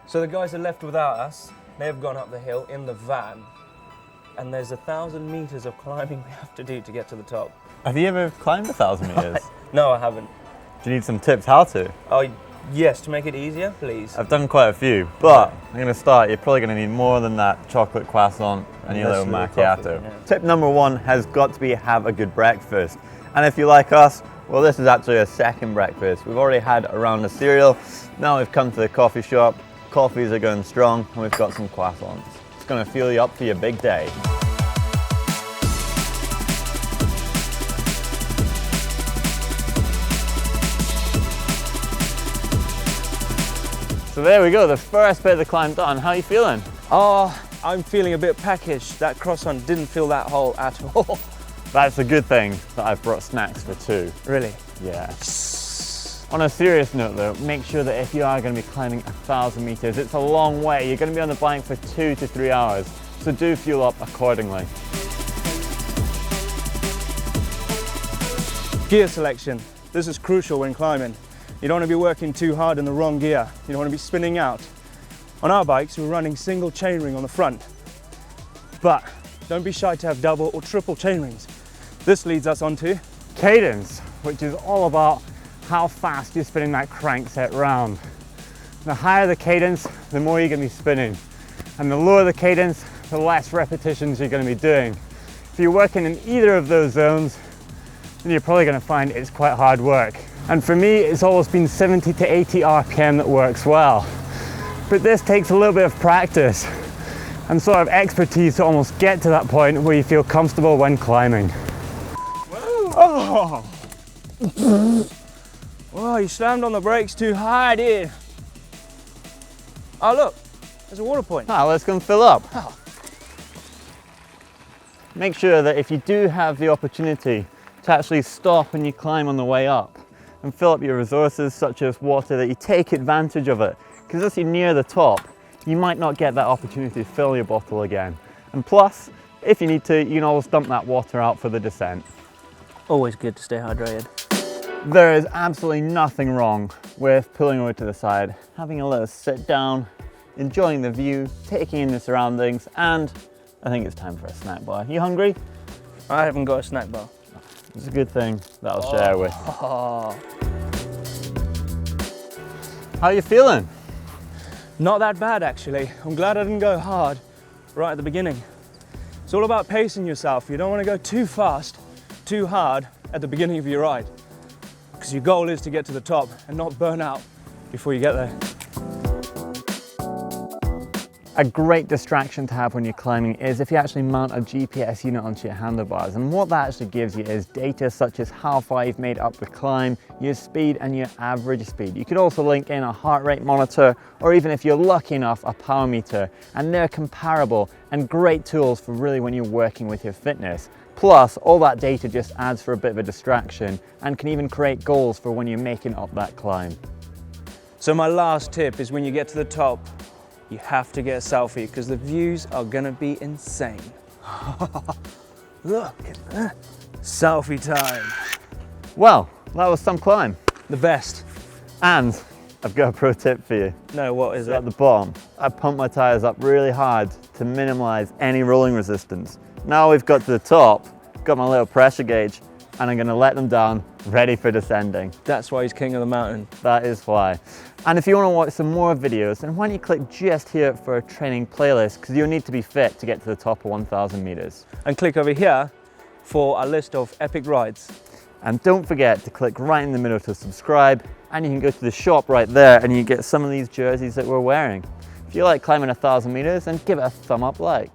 So the guys are left without us. They have gone up the hill in the van. And there's 1,000 meters of climbing we have to do to get to the top. Have you ever climbed 1,000 meters? No, I haven't. Do you need some tips how to? Oh, yes, to make it easier, please. I've done quite a few, but I'm going to start. You're probably going to need more than that chocolate croissant and your little macchiato. Yeah. Tip number one has got to be have a good breakfast. And if you like us, well, this is actually a second breakfast. We've already had a round of cereal. Now we've come to the coffee shop. Coffees are going strong, and we've got some croissants. It's going to fuel you up for your big day. So there we go, the first bit of the climb done. How are you feeling? Oh, I'm feeling a bit peckish. That croissant didn't fill that hole at all. That's a good thing that I've brought snacks for too. Really? Yeah. On a serious note though, make sure that if you are going to be climbing 1,000 meters, it's a long way. You're going to be on the bike for 2 to 3 hours. So do fuel up accordingly. Gear selection. This is crucial when climbing. You don't want to be working too hard in the wrong gear. You don't want to be spinning out. On our bikes, we're running single chainring on the front. But don't be shy to have double or triple chainrings. This leads us on to Cadence, which is all about how fast you're spinning that crankset round. The higher the cadence, the more you're going to be spinning. And the lower the cadence, the less repetitions you're going to be doing. If you're working in either of those zones, then you're probably going to find it's quite hard work. And for me, it's always been 70 to 80 RPM that works well. But this takes a little bit of practice and sort of expertise to almost get to that point where you feel comfortable when climbing. Oh! Wow, you slammed on the brakes too hard, dude. Oh look, there's a water point. Ah, let's go and fill up. Oh. Make sure that if you do have the opportunity to actually stop when you climb on the way up and fill up your resources such as water, that you take advantage of it. Because as you're near the top, you might not get that opportunity to fill your bottle again. And plus, if you need to, you can always dump that water out for the descent. Always good to stay hydrated. There is absolutely nothing wrong with pulling over to the side, having a little sit down, enjoying the view, taking in the surroundings, and I think it's time for a snack bar. You hungry? I haven't got a snack bar. It's a good thing that I'll share with. Oh. How are you feeling? Not that bad actually. I'm glad I didn't go hard right at the beginning. It's all about pacing yourself. You don't want to go too fast, too hard at the beginning of your ride. Because your goal is to get to the top and not burn out before you get there. A great distraction to have when you're climbing is if you actually mount a GPS unit onto your handlebars, and what that actually gives you is data such as how far you've made up the climb, your speed and your average speed. You could also link in a heart rate monitor, or even if you're lucky enough, a power meter, and they're comparable and great tools for really when you're working with your fitness. Plus, all that data just adds for a bit of a distraction and can even create goals for when you're making up that climb. So my last tip is when you get to the top, you have to get a selfie because the views are gonna be insane. Look at that. Selfie time. Well, that was some climb. The best. And I've got a pro tip for you. No, what is At it? the bottom, I pumped my tires up really hard to minimize any rolling resistance. Now we've got to the top, got my little pressure gauge, and I'm gonna let them down, ready for descending. That's why he's king of the mountain. That is why. And if you want to watch some more videos, then why don't you click just here for a training playlist, because you'll need to be fit to get to the top of 1,000 meters. And click over here for a list of epic rides. And don't forget to click right in the middle to subscribe, and you can go to the shop right there and you get some of these jerseys that we're wearing. If you like climbing 1,000 meters, then give it a thumb up like.